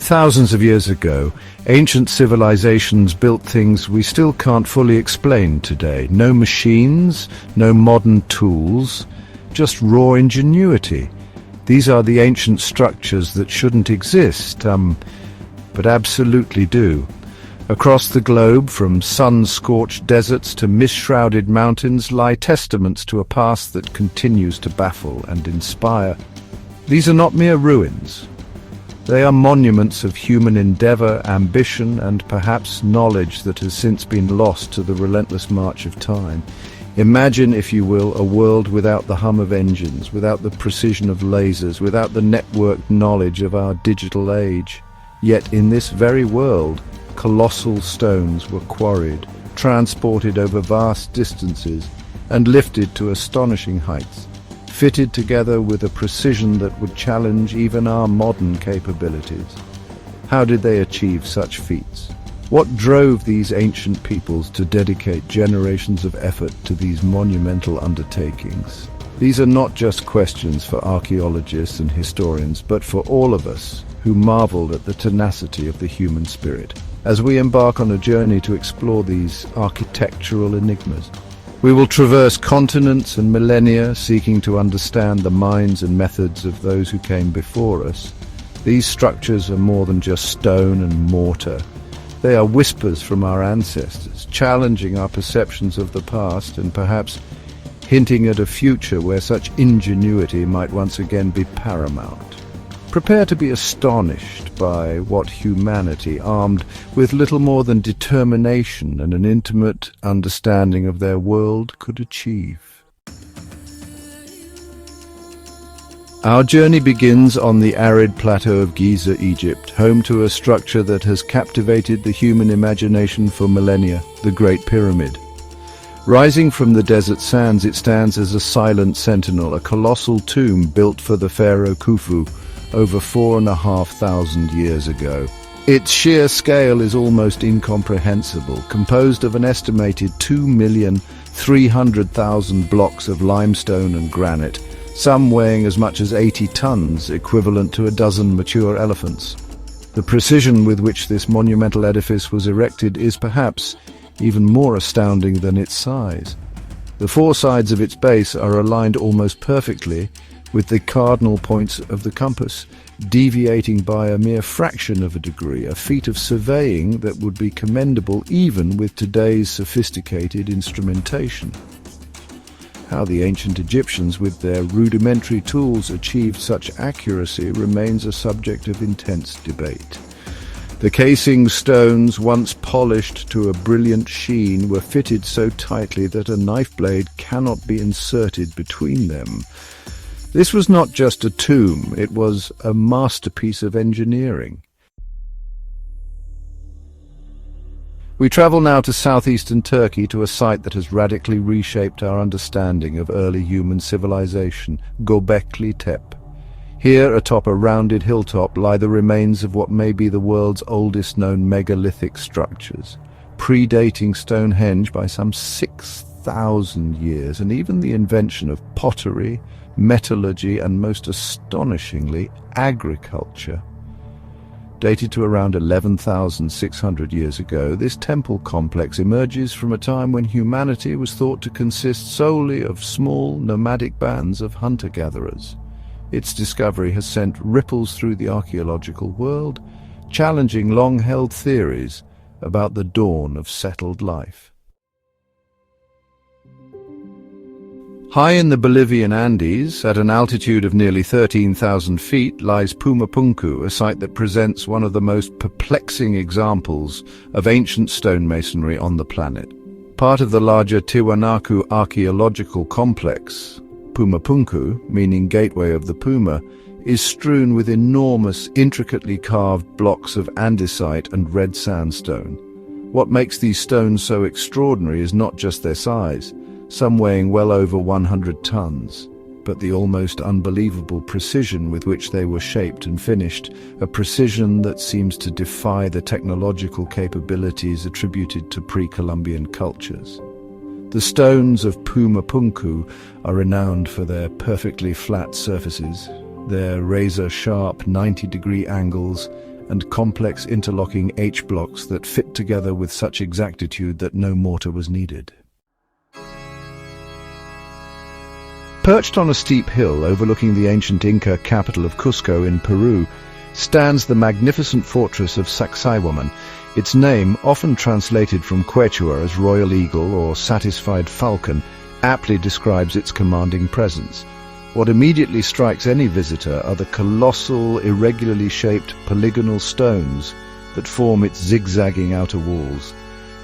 Thousands of years ago, ancient civilizations built things we still can't fully explain today. No machines, no modern tools, just raw ingenuity. These are the ancient structures that shouldn't exist, but absolutely do. Across the globe, from sun-scorched deserts to mist-shrouded mountains, lie testaments to a past that continues to baffle and inspire. These are not mere ruins. They are monuments of human endeavor, ambition, and perhaps knowledge that has since been lost to the relentless march of time. Imagine, if you will, a world without the hum of engines, without the precision of lasers, without the networked knowledge of our digital age. Yet in this very world, colossal stones were quarried, transported over vast distances, and lifted to astonishing heights, fitted together with a precision that would challenge even our modern capabilities. How did they achieve such feats? What drove these ancient peoples to dedicate generations of effort to these monumental undertakings? These are not just questions for archaeologists and historians, but for all of us who marveled at the tenacity of the human spirit, as we embark on a journey to explore these architectural enigmas. We will traverse continents and millennia, seeking to understand the minds and methods of those who came before us. These structures are more than just stone and mortar. They are whispers from our ancestors, challenging our perceptions of the past and perhaps hinting at a future where such ingenuity might once again be paramount. Prepare to be astonished by what humanity, armed with little more than determination and an intimate understanding of their world, could achieve. Our journey begins on the arid plateau of Giza, Egypt, home to a structure that has captivated the human imagination for millennia, the Great Pyramid. Rising from the desert sands, it stands as a silent sentinel, a colossal tomb built for the pharaoh Khufu over 4,500 years ago. Its sheer scale is almost incomprehensible, composed of an estimated 2,300,000 blocks of limestone and granite, some weighing as much as 80 tons, equivalent to a dozen mature elephants. The precision with which this monumental edifice was erected is perhaps even more astounding than its size. The four sides of its base are aligned almost perfectly with the cardinal points of the compass, deviating by a mere fraction of a degree, a feat of surveying that would be commendable even with today's sophisticated instrumentation. How the ancient Egyptians, with their rudimentary tools, achieved such accuracy remains a subject of intense debate. The casing stones, once polished to a brilliant sheen, were fitted so tightly that a knife blade cannot be inserted between them. This was not just a tomb, it was a masterpiece of engineering. We travel now to southeastern Turkey, to a site that has radically reshaped our understanding of early human civilization, Göbekli Tepe. Here, atop a rounded hilltop, lie the remains of what may be the world's oldest known megalithic structures, predating Stonehenge by some 6,000 years, and even the invention of pottery, metallurgy, and most astonishingly, agriculture. Dated to around 11,600 years ago, this temple complex emerges from a time when humanity was thought to consist solely of small, nomadic bands of hunter-gatherers. Its discovery has sent ripples through the archaeological world, challenging long-held theories about the dawn of settled life. High in the Bolivian Andes, at an altitude of nearly 13,000 feet, lies Pumapunku, a site that presents one of the most perplexing examples of ancient stonemasonry on the planet. Part of the larger Tiwanaku archaeological complex, Pumapunku, meaning Gateway of the Puma, is strewn with enormous, intricately carved blocks of andesite and red sandstone. What makes these stones so extraordinary is not just their size, some weighing well over 100 tons, but the almost unbelievable precision with which they were shaped and finished, a precision that seems to defy the technological capabilities attributed to pre-Columbian cultures. The stones of Pumapunku are renowned for their perfectly flat surfaces, their razor-sharp 90-degree angles, and complex interlocking H-blocks that fit together with such exactitude that no mortar was needed. Perched on a steep hill overlooking the ancient Inca capital of Cusco in Peru, stands the magnificent fortress of Sacsayhuaman. Its name, often translated from Quechua as Royal Eagle or Satisfied Falcon, aptly describes its commanding presence. What immediately strikes any visitor are the colossal, irregularly shaped polygonal stones that form its zigzagging outer walls.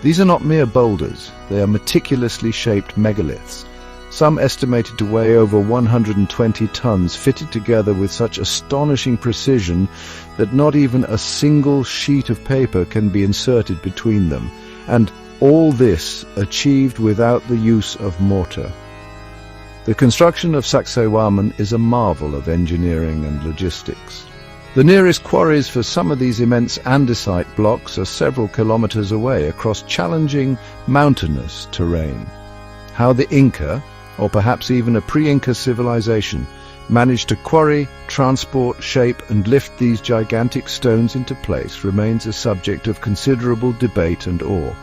These are not mere boulders, they are meticulously shaped megaliths, some estimated to weigh over 120 tons, fitted together with such astonishing precision that not even a single sheet of paper can be inserted between them, and all this achieved without the use of mortar. The construction of Sacsayhuaman is a marvel of engineering and logistics. The nearest quarries for some of these immense andesite blocks are several kilometers away across challenging, mountainous terrain. How the Inca, or perhaps even a pre-Inca civilization, managed to quarry, transport, shape and lift these gigantic stones into place remains a subject of considerable debate and awe.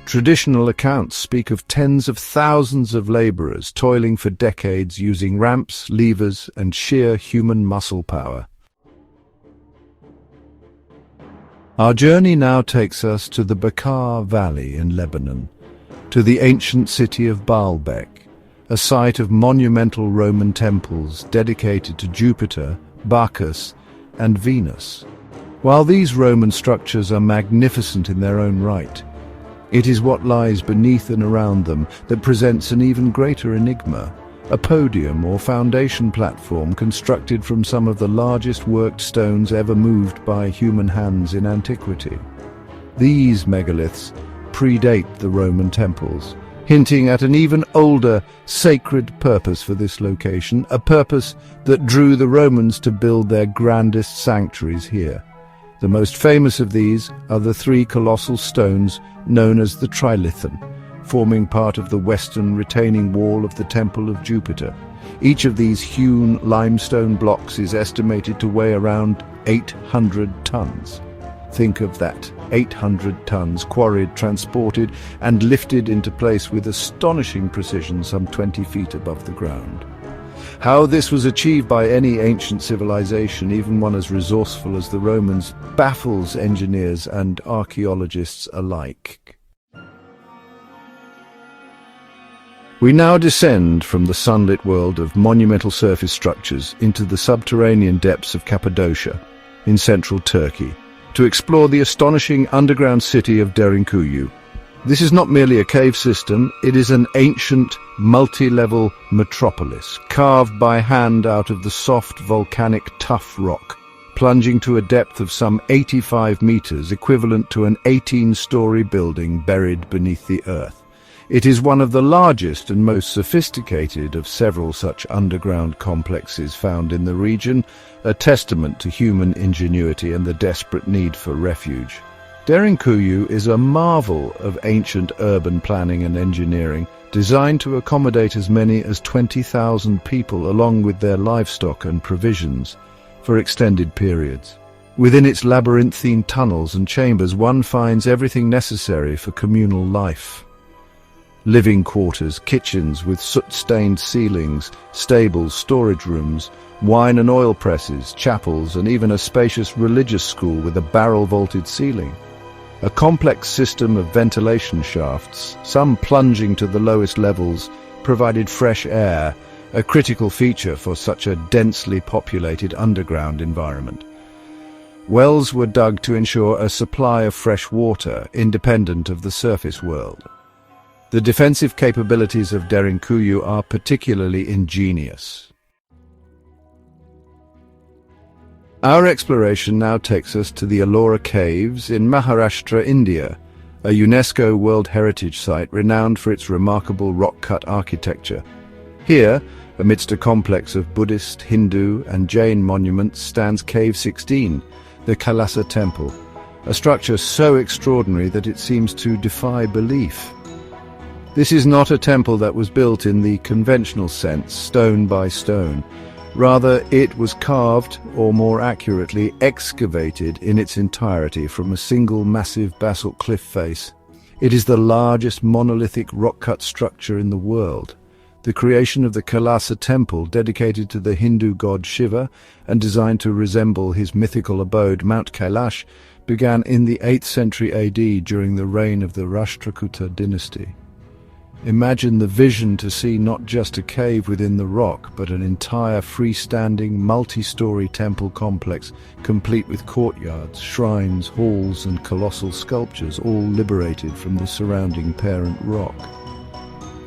Traditional accounts speak of tens of thousands of laborers toiling for decades using ramps, levers and sheer human muscle power. Our journey now takes us to the Bekaa Valley in Lebanon, to the ancient city of Balbeck, a site of monumental Roman temples dedicated to Jupiter, Bacchus, and Venus. While these Roman structures are magnificent in their own right, it is what lies beneath and around them that presents an even greater enigma, a podium or foundation platform constructed from some of the largest worked stones ever moved by human hands in antiquity. These megaliths predate the Roman temples, hinting at an even older, sacred purpose for this location, a purpose that drew the Romans to build their grandest sanctuaries here. The most famous of these are the three colossal stones known as the Trilithon, forming part of the western retaining wall of the Temple of Jupiter. Each of these hewn limestone blocks is estimated to weigh around 800 tons. Think of that, 800 tons quarried, transported and lifted into place with astonishing precision some 20 feet above the ground. How this was achieved by any ancient civilization, even one as resourceful as the Romans, baffles engineers and archaeologists alike. We now descend from the sunlit world of monumental surface structures into the subterranean depths of Cappadocia, in central Turkey, to explore the astonishing underground city of Derinkuyu. This is not merely a cave system, it is an ancient, multi-level metropolis, carved by hand out of the soft volcanic tuff rock, plunging to a depth of some 85 meters, equivalent to an 18-story building buried beneath the earth. It is one of the largest and most sophisticated of several such underground complexes found in the region, a testament to human ingenuity and the desperate need for refuge. Derinkuyu is a marvel of ancient urban planning and engineering, designed to accommodate as many as 20,000 people along with their livestock and provisions for extended periods. Within its labyrinthine tunnels and chambers, one finds everything necessary for communal life. Living quarters, kitchens with soot-stained ceilings, stables, storage rooms, wine and oil presses, chapels, and even a spacious religious school with a barrel-vaulted ceiling. A complex system of ventilation shafts, some plunging to the lowest levels, provided fresh air, a critical feature for such a densely populated underground environment. Wells were dug to ensure a supply of fresh water, independent of the surface world. The defensive capabilities of Derinkuyu are particularly ingenious. Our exploration now takes us to the Ellora Caves in Maharashtra, India, a UNESCO World Heritage Site renowned for its remarkable rock-cut architecture. Here, amidst a complex of Buddhist, Hindu and Jain monuments, stands Cave 16, the Kailasa Temple, a structure so extraordinary that it seems to defy belief. This is not a temple that was built in the conventional sense, stone by stone. Rather, it was carved, or more accurately, excavated in its entirety from a single massive basalt cliff face. It is the largest monolithic rock-cut structure in the world. The creation of the Kailasa temple, dedicated to the Hindu god Shiva and designed to resemble his mythical abode, Mount Kailash, began in the 8th century AD during the reign of the Rashtrakuta dynasty. Imagine the vision to see not just a cave within the rock, but an entire freestanding, multi-story temple complex, complete with courtyards, shrines, halls and colossal sculptures, all liberated from the surrounding parent rock.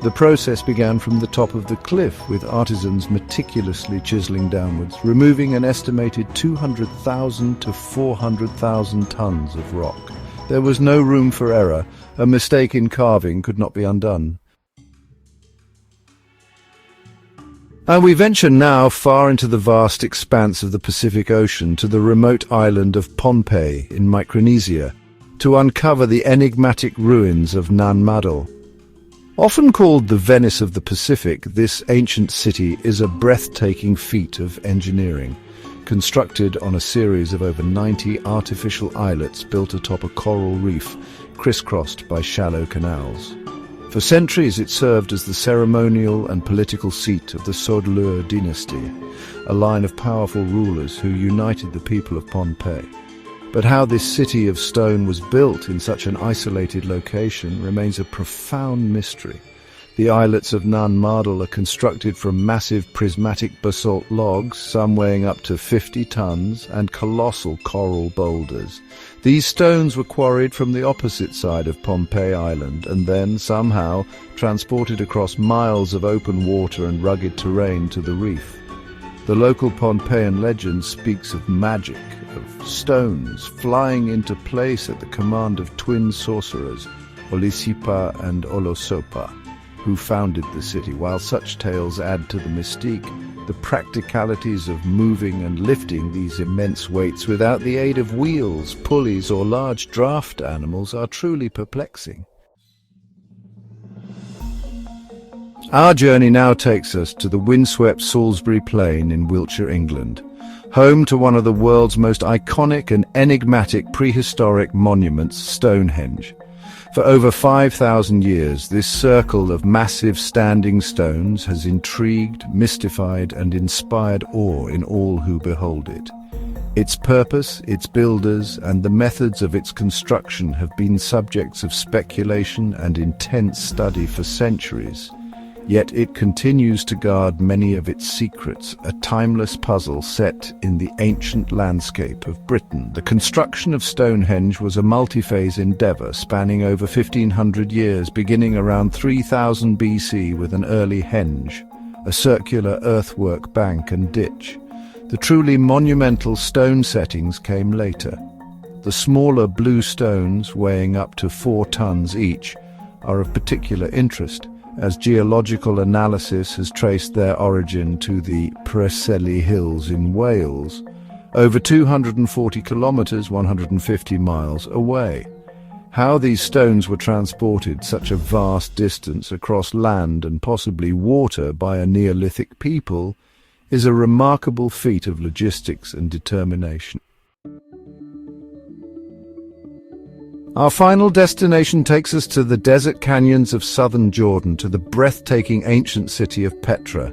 The process began from the top of the cliff, with artisans meticulously chiseling downwards, removing an estimated 200,000 to 400,000 tons of rock. There was no room for error. A mistake in carving could not be undone. And we venture now far into the vast expanse of the Pacific Ocean, to the remote island of Pohnpei in Micronesia, to uncover the enigmatic ruins of Nanmal. Often called the Venice of the Pacific, this ancient city is a breathtaking feat of engineering, constructed on a series of over 90 artificial islets built atop a coral reef, crisscrossed by shallow canals. For centuries it served as the ceremonial and political seat of the Sodelur dynasty, a line of powerful rulers who united the people of Pohnpei. But how this city of stone was built in such an isolated location remains a profound mystery. The islets of Nanmal are constructed from massive prismatic basalt logs, some weighing up to 50 tons, and colossal coral boulders. These stones were quarried from the opposite side of Pohnpei Island and then, somehow, transported across miles of open water and rugged terrain to the reef. The local Pohnpeian legend speaks of magic, of stones flying into place at the command of twin sorcerers, Olisipa and Olosopa, who founded the city. While such tales add to the mystique, the practicalities of moving and lifting these immense weights without the aid of wheels, pulleys or large draft animals are truly perplexing. Our journey now takes us to the windswept Salisbury Plain in Wiltshire, England, home to one of the world's most iconic and enigmatic prehistoric monuments, Stonehenge. For over 5,000 years, this circle of massive standing stones has intrigued, mystified, and inspired awe in all who behold it. Its purpose, its builders, and the methods of its construction have been subjects of speculation and intense study for centuries. Yet it continues to guard many of its secrets, a timeless puzzle set in the ancient landscape of Britain. The construction of Stonehenge was a multi-phase endeavour spanning over 1,500 years, beginning around 3000 BC with an early henge, a circular earthwork bank and ditch. The truly monumental stone settings came later. The smaller blue stones, weighing up to 4 tons each, are of particular interest, as geological analysis has traced their origin to the Preseli Hills in Wales, over 240 kilometres, 150 miles away. How these stones were transported such a vast distance across land and possibly water by a Neolithic people is a remarkable feat of logistics and determination. Our final destination takes us to the desert canyons of southern Jordan, to the breathtaking ancient city of Petra.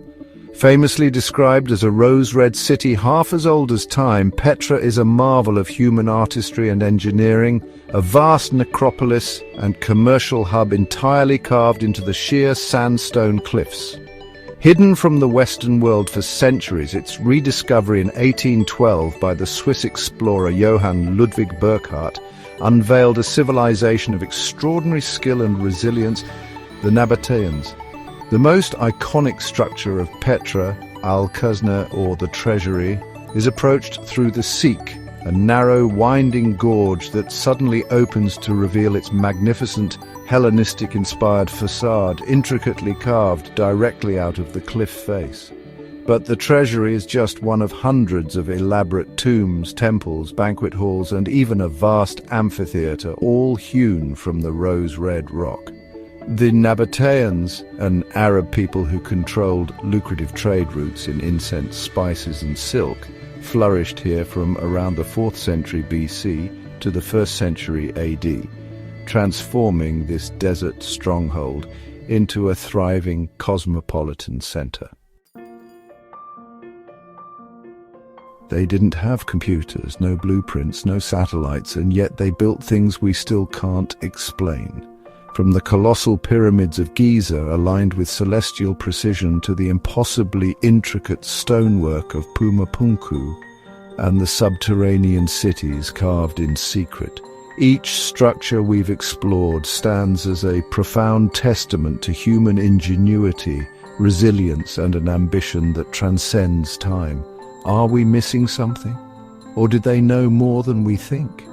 Famously described as a rose-red city half as old as time, Petra is a marvel of human artistry and engineering, a vast necropolis and commercial hub entirely carved into the sheer sandstone cliffs. Hidden from the Western world for centuries, its rediscovery in 1812 by the Swiss explorer Johann Ludwig Burckhardt unveiled a civilization of extraordinary skill and resilience, the Nabatans. The most iconic structure of Petra, Al-Khazna, or the Treasury, is approached through the Seek, a narrow, winding gorge that suddenly opens to reveal its magnificent, Hellenistic-inspired facade, intricately carved directly out of the cliff face. But the treasury is just one of hundreds of elaborate tombs, temples, banquet halls, and even a vast amphitheatre, all hewn from the rose-red rock. The Nabatans, an Arab people who controlled lucrative trade routes in incense, spices and silk, flourished here from around the 4th century BC to the 1st century AD, transforming this desert stronghold into a thriving cosmopolitan center. They didn't have computers, no blueprints, no satellites, and yet they built things we still can't explain. From the colossal pyramids of Giza, aligned with celestial precision, to the impossibly intricate stonework of Pumapunku and the subterranean cities carved in secret. Each structure we've explored stands as a profound testament to human ingenuity, resilience, and an ambition that transcends time. Are we missing something? Or did they know more than we think?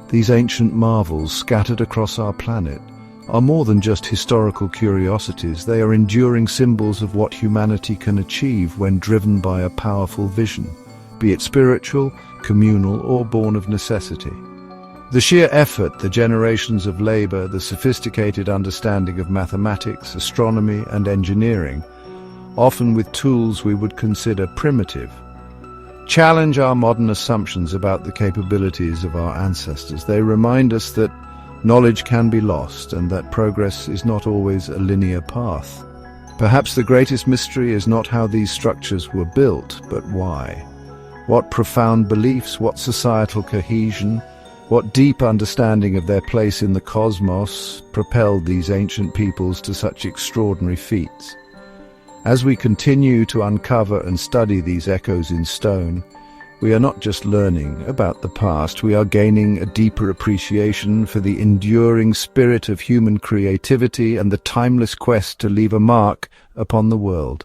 These ancient marvels scattered across our planet are more than just historical curiosities. They are enduring symbols of what humanity can achieve when driven by a powerful vision, be it spiritual, communal, or born of necessity. The sheer effort, the generations of labor, the sophisticated understanding of mathematics, astronomy, and engineering, often with tools we would consider primitive, challenge our modern assumptions about the capabilities of our ancestors. They remind us that knowledge can be lost and that progress is not always a linear path. Perhaps the greatest mystery is not how these structures were built, but why. What profound beliefs, what societal cohesion, what deep understanding of their place in the cosmos propelled these ancient peoples to such extraordinary feats. As we continue to uncover and study these echoes in stone, we are not just learning about the past, we are gaining a deeper appreciation for the enduring spirit of human creativity and the timeless quest to leave a mark upon the world.